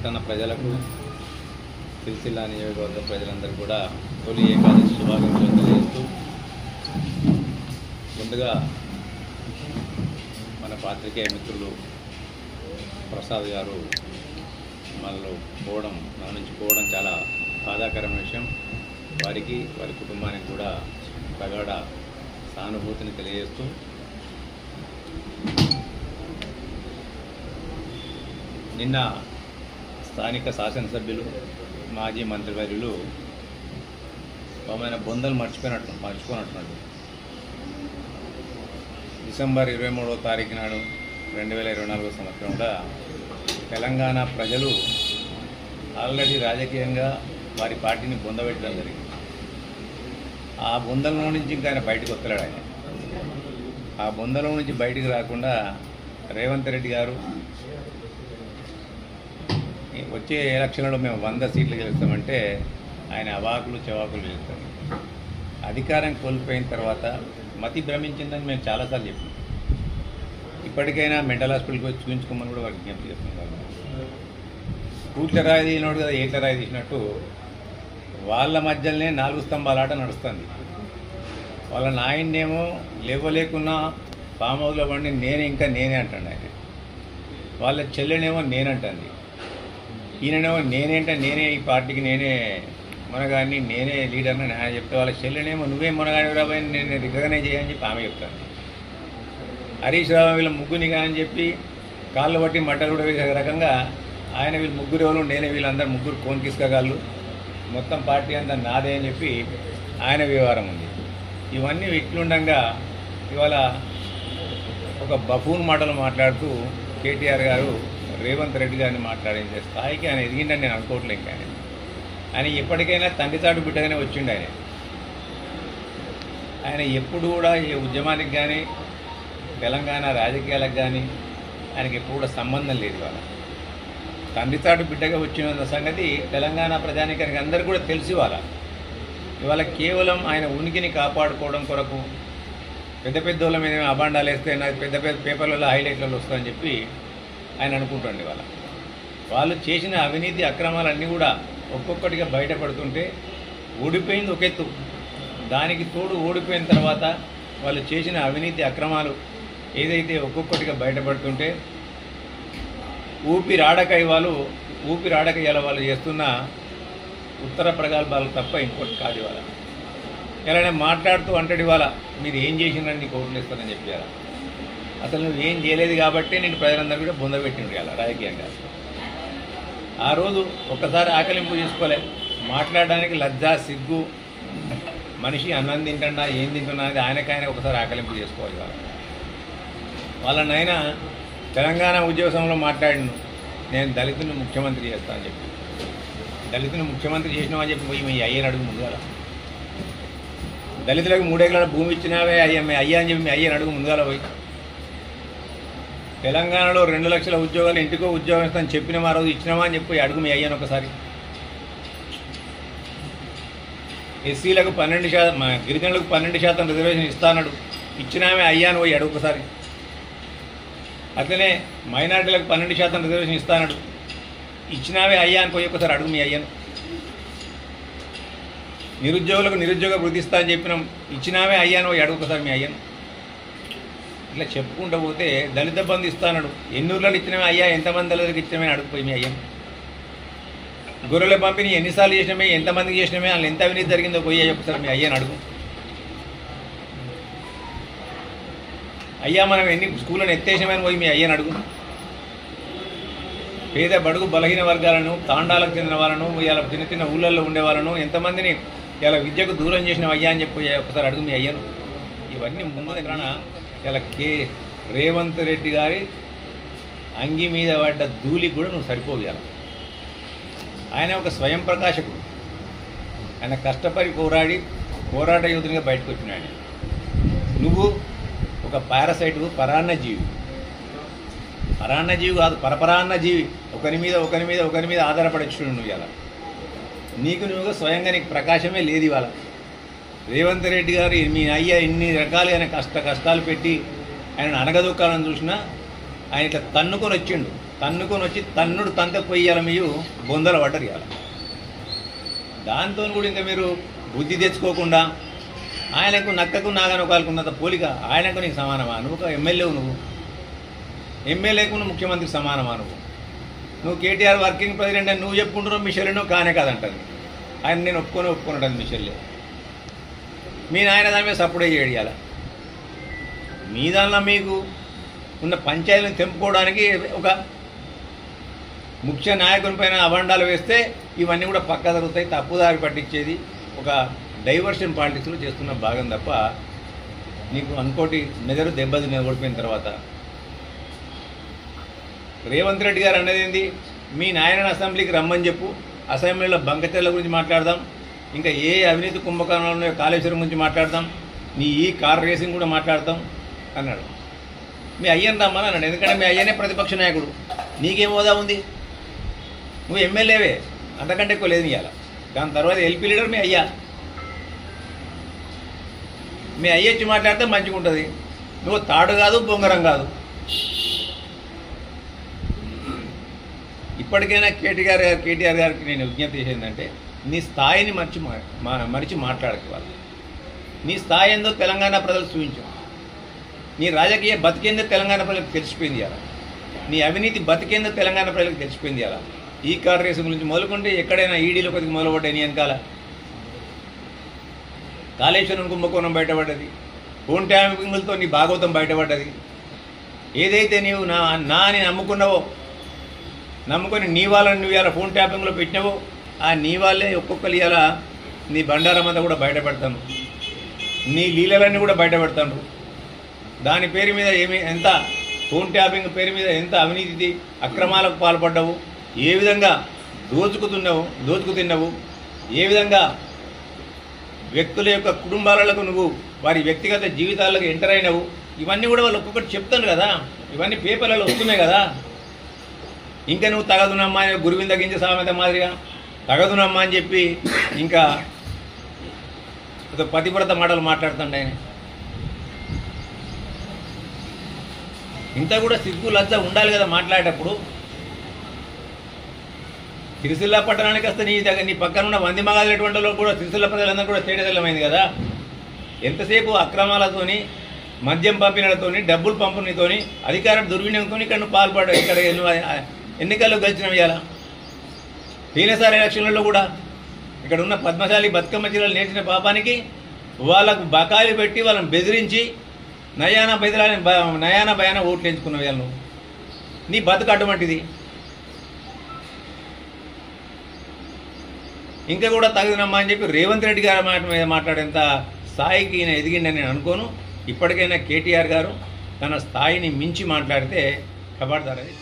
పట్టణ ప్రజలకు సిరిసిల్ల నియోజకవర్గ ప్రజలందరూ కూడా తొలి ఏకాదశి శుభాకాంక్షలు తెలియజేస్తూ ముందుగా మన పాత్రికేయ మిత్రులు ప్రసాద్ గారు మన నుంచి పోవడం చాలా బాధాకరమైన విషయం. వారికి వారి కుటుంబానికి కూడా ప్రగాఢ సానుభూతిని తెలియజేస్తూ నిన్న స్థానిక శాసనసభ్యులు మాజీ మంత్రివర్యులు ఆయన బొందలు మర్చిపోయినట్టున్నాడు. డిసెంబర్ 23వ తారీఖు నాడు 2024 సంవత్సరంలో తెలంగాణ ప్రజలు ఆల్రెడీ రాజకీయంగా వారి పార్టీని బొందబెట్టడం జరిగింది. ఆ బొందలో నుంచి ఇంకా ఆయన బయటకు వస్తున్నాడు. ఆ బొందలో నుంచి బయటికి రాకుండా రేవంత్ రెడ్డి గారు వచ్చే ఎలక్షన్లో మేము 100 సీట్లు గెలుస్తామంటే ఆయన అవాకులు చవాకులు గెలుస్తాం. అధికారం కోల్పోయిన తర్వాత మతి భ్రమించిందని మేము చాలాసార్లు చెప్పాం. ఇప్పటికైనా మెంటల్ హాస్పిటల్కి వచ్చి చూపించుకోమని కూడా వారికి విజ్ఞప్తి చేస్తున్నాం. కూట్ల రాయి తీసినోడు కదా ఏట్ల రాయి తీసినట్టు వాళ్ళ మధ్యలోనే 4 స్తంభాల ఆట నడుస్తుంది. వాళ్ళ నాయన్నేమో లేవలేకున్నా ఫామ్ హౌస్లో పడి నేనే అంటాడు ఆయన. వాళ్ళ చెల్లెనేమో నేనంటుంది. ఈయననేమో నేనే ఈ పార్టీకి నేనే మునగాన్ని నేనే లీడర్ని ఆయన చెప్తే వాళ్ళ చెల్లెనేమో నువ్వే మునగాని రాబోయే నేను రికగ్నైజ్ చేయని చెప్పి ఆమె చెప్తాను. హరీష్ రావు వీళ్ళ ముగ్గునిగా అని చెప్పి కాళ్ళు బట్టి మట్టలు కూడా వేసే రకంగా ఆయన వీళ్ళు ముగ్గురు ఎవరు నేనే వీళ్ళందరూ ముగ్గురు కోన్ తీసుకోగలరు మొత్తం పార్టీ అంతా నాదే అని చెప్పి ఆయన వ్యవహారం ఉంది. ఇవన్నీ ఇట్లుండగా ఇవాళ ఒక బఫూన్ మాటలు మాట్లాడుతూ కేటీఆర్ గారు రేవంత్ రెడ్డి గారిని మాట్లాడించే స్థాయికి ఆయన ఎదిగిందని నేను అనుకోవట్లేదు. ఇంకా ఆయన ఎప్పటికైనా తండ్రి చాటు బిడ్డగానే వచ్చిండు. ఆయన ఎప్పుడు కూడా ఏ ఉద్యమానికి కానీ తెలంగాణ రాజకీయాలకు కానీ ఆయనకి ఎప్పుడు కూడా సంబంధం లేదు. ఇవాళ తండ్రి చాటు బిడ్డగా వచ్చిన సంగతి తెలంగాణ ప్రజానికానికి అందరికీ కూడా తెలిసి ఇవాళ కేవలం ఆయన ఉనికిని కాపాడుకోవడం కొరకు పెద్ద వాళ్ళ మీద అబాండాలు వేస్తే నాకు పెద్ద పేపర్లలో హైలైట్లలో వస్తుందని చెప్పి ఆయన అనుకుంటాండి. వాళ్ళు చేసిన అవినీతి అక్రమాలన్నీ కూడా ఒక్కొక్కటిగా బయటపడుతుంటే ఓడిపోయింది ఒక ఎత్తు, దానికి తోడు ఓడిపోయిన తర్వాత వాళ్ళు చేసిన అవినీతి అక్రమాలు ఏదైతే ఒక్కొక్కటిగా బయటపడుతుంటే ఊపిరాడక వాళ్ళు చేస్తున్న ఉత్తర ప్రగల్భాలు తప్ప ఇంకోటి కాదు. ఇవాళ ఎలానే మాట్లాడుతూ అంటాడు ఇవాళ మీరు ఏం చేసిందని నీకు ఓట్లు ఇస్తానని చెప్పారా? అసలు నువ్వు ఏం చేయలేదు కాబట్టి నేను ప్రజలందరూ కూడా బొందబెట్టిండ్రు ఇలా రాజకీయంగా. ఆ రోజు ఒక్కసారి ఆకలింపు చేసుకోలే, మాట్లాడడానికి లజ్జ సిగ్గు, మనిషి అన్నం తింటున్నా ఏం తింటున్నా అది ఆయనకైనా ఒకసారి ఆకలింపు చేసుకోవాలి. వాళ్ళ నాయన తెలంగాణ ఉద్యోగంలో మాట్లాడిను నేను దళితుని ముఖ్యమంత్రి చేస్తా అని చెప్పి, దళితుని ముఖ్యమంత్రి చేసినామని చెప్పి పోయి మీ అయ్యని అడుగు ముందుగా, దళితులకు 3 ఎకరాల భూమి ఇచ్చినావే అయ్యా అని చెప్పి మీ అయ్యని అడుగు ముందుగా పోయి, తెలంగాణలో 2 లక్షల ఉద్యోగాలు ఇంటికో ఉద్యోగం ఇస్తాను చెప్పిన మా రోజు ఇచ్చినామా అని చెప్పి అడుగు మీ అయ్యాను ఒకసారి. ఎస్సీలకు 12%, గిరిజనులకు 12% రిజర్వేషన్ ఇస్తానడు ఇచ్చినామే అయ్యాను పోయి అడుగు ఒకసారి. అట్లనే మైనార్టీలకు 12% రిజర్వేషన్ ఇస్తానడు ఇచ్చినావే అయ్యా అని పోయి ఒకసారి అడుగు మీ అయ్యాను. నిరుద్యోగులకు నిరుద్యోగ వృద్ధి ఇస్తా అని చెప్పినాం ఇచ్చినావే అయ్యాను పోయి అడుగు ఒకసారి మీ అయ్యాను. ఇట్లా చెప్పుకుంటూ పోతే దళిత బంధు ఇస్తానడు ఎన్నూరులో ఇచ్చినమే అయ్యా ఎంతమంది దళితులకు ఇచ్చినమే అడుగుపోయి మీ అయ్యాను. గొర్రెల పంపిణీ ఎన్నిసార్లు చేసినమే ఎంతమందికి చేసినమే వాళ్ళు ఎంత అవినీతి జరిగిందో పోయి ఒకసారి మీ అయ్యాను అడుగు. అయ్యా మనం ఎన్ని స్కూళ్ళను ఎత్తేసినామని పోయి మీ అయ్యాను అడుగు. పేద బడుగు బలహీన వర్గాలను తాండాలకు చెందిన వాళ్ళను ఇలా చిన్న ఊళ్ళల్లో ఉండే వాళ్ళను ఎంతమందిని ఇలా విద్యకు దూరం చేసిన అయ్యా అని చెప్పి ఒకసారి అడుగు మీ అయ్యాను. ఇవన్నీ ముందు దగ్గర ఇలా రేవంత్ రెడ్డి గారి అంగి మీద పడ్డ ధూళికి కూడా నువ్వు సరిపోయాలి. ఆయన ఒక స్వయం ప్రకాశకుడు. ఆయన కష్టపడి పోరాట యోధునిగా బయటకు వచ్చినాడు. నువ్వు ఒక పారాసైటు, పరాన్నజీవి కాదు పరపరాన్న జీవి. ఒకరి మీద ఆధారపడచ్చు నువ్వు. ఇలా నీకు నువ్వుగా స్వయంగా నీకు ప్రకాశమే లేదు. ఇవాళ రేవంత్ రెడ్డి గారు మీ అయ్యా ఇన్ని రకాలుగా కష్టాలు పెట్టి ఆయన అనగదొక్కాలని చూసినా ఆయన ఇట్లా తన్నుకొని వచ్చిండు. తన్నుకొని వచ్చి తన్నుడు తంత పొయ్యాల మీరు బొందలు పడ్డరు ఇవాళ. దాంతో కూడా ఇంకా మీరు బుద్ధి తెచ్చుకోకుండా ఆయనకు నక్కకు నాగనొకాలకు ఉన్నంత పోలిక ఆయనకు నీకు సమానమా? నువ్వు ఒక ఎమ్మెల్యేవు, నువ్వు ఎమ్మెల్యేకు నువ్వు ముఖ్యమంత్రికి సమానమా? నువ్వు కేటీఆర్ వర్కింగ్ ప్రెసిడెంట్ అని నువ్వు చెప్పుకుంటున్నావు, మిషెల్నో కానే కాదంటాను ఆయన. నేను ఒప్పుకున్నాను మిషెల్లే. మీ నాయన దాని మీద సపోర్ట్ చేయడియాల. మీ దానిలో మీకు ఉన్న పంచాయతీలను తెంపుకోవడానికి ఒక ముఖ్య నాయకుని పైన అభండాలు వేస్తే ఇవన్నీ కూడా పక్క జరుగుతాయి. తప్పుదారి పట్టించేది ఒక డైవర్షన్ పాలిటిక్స్లో చేస్తున్న భాగం తప్ప నీకు అనుకోటి మెదడు దెబ్బతిని ఓడిపోయిన తర్వాత రేవంత్ రెడ్డి గారు అనేది ఏంది? మీ నాయన అసెంబ్లీకి రమ్మని చెప్పు, అసెంబ్లీలో బంకచెర్ల గురించి మాట్లాడదాం, ఇంకా ఏ అవినీతి కుంభకోణంలో కాళేశ్వరం గురించి మాట్లాడదాం, నీ ఈ కార్ రేసింగ్ కూడా మాట్లాడతాం అన్నాడు. మీ అయ్యని రమ్మని అన్నాడు. ఎందుకంటే మీ అయ్యనే ప్రతిపక్ష నాయకుడు, నీకేం హోదా ఉంది? నువ్వు ఎమ్మెల్యేవే, అంతకంటే ఎక్కువ లేదు ఇవాళ. దాని తర్వాత ఎల్పీ లీడర్ మీ అయ్యా. మీ అయ్య వచ్చి మాట్లాడితే మంచిగా ఉంటుంది. నువ్వు తాడు కాదు, బొంగరం కాదు. ఇప్పటికైనా కేటీఆర్ గారికి నేను విజ్ఞప్తి చేసేందంటే, నీ స్థాయిని మరిచి మాట్లాడకు. వాళ్ళు నీ స్థాయి ఏందో తెలంగాణ ప్రజలు చూపించాం. నీ రాజకీయ బతికేందో తెలంగాణ ప్రజలకు తెలిసిపోయింది అలా. నీ అవినీతి బతికేందో తెలంగాణ ప్రజలకు తెలిసిపోయింది అలా. ఈ కార్ రేసు గురించి మొదలుకుంటే ఎక్కడైనా ఈడీలో కొద్దిగా మొదలుపడ్డాయి నీ వెనకాల. కాళేశ్వరం కుంభకోణం బయటపడ్డది, ఫోన్ ట్యాపింగ్లతో నీ భాగవతం బయటపడ్డది. ఏదైతే నీవు అని నమ్ముకున్నావో, నమ్ముకొని నీ వాళ్ళని నువ్వు ఇలా ఫోన్ ట్యాపింగ్లో పెట్టినావో, ఆ నీ వాళ్ళే ఒక్కొక్కరు ఇలా నీ బండారం అంతా కూడా బయటపెడతాను, నీ లీలలన్నీ కూడా బయటపెడతాను. దాని పేరు మీద ఎంత ఫోన్ ట్యాపింగ్ పేరు మీద ఎంత అవినీతి అక్రమాలకు పాల్పడ్డావు, ఏ విధంగా దోచుకు తిన్నావు, ఏ విధంగా వ్యక్తుల యొక్క కుటుంబాలకు నువ్వు వారి వ్యక్తిగత జీవితాలకు ఎంటర్ అయినావు, ఇవన్నీ కూడా వాళ్ళు ఒక్కొక్కటి చెప్తాను కదా. ఇవన్నీ పేపర్లలో వస్తున్నాయి కదా. ఇంకా నువ్వు తగదునమ్మా అని గురువిని తగ్గించే సామెత మాదిరిగా తగదునమ్మా అని చెప్పి ఇంకా పతివ్రత మాటలు మాట్లాడుతుండే ఆయన. ఇంత కూడా సిగ్గు లజ్జ ఉండాలి కదా మాట్లాడేటప్పుడు. సిరిసిల్ల పట్టణానికి వస్తే నీ పక్కన ఉన్న వంది మగాలేటువంటి వాళ్ళు కూడా సిరిసిల్ల ప్రజలందరూ కూడా తేటతెల్లమైంది కదా. ఎంతసేపు అక్రమాలతోని, మద్యం పంపిణీలతోని, డబ్బులు పంపిణీతోని, అధికార దుర్వినియోగంతో ఇక్కడ నువ్వు పాల్పడ్డావు. ఇక్కడ ఎన్నికల్లో గెలిచినవి ఇవాళ. పోయినసారి ఎలక్షన్లలో కూడా ఇక్కడ ఉన్న పద్మశాలి బతుకమ్మ చీరలు నేర్చిన పాపానికి వాళ్ళకు బకాయిలు పెట్టి వాళ్ళని బెదిరించి నయాన భయాన ఓట్లు ఎంచుకున్నవి వాళ్ళు. నీ బతుకు అటువంటిది. ఇంకా కూడా తగినమ్మా అని చెప్పి రేవంత్ రెడ్డి గారి మాట మీద మాట్లాడేంత స్థాయికి ఈయన ఎదిగిండని నేను అనుకోను. ఇప్పటికైనా కేటీఆర్ గారు తన స్థాయిని మించి మాట్లాడితే ఖబర్దారని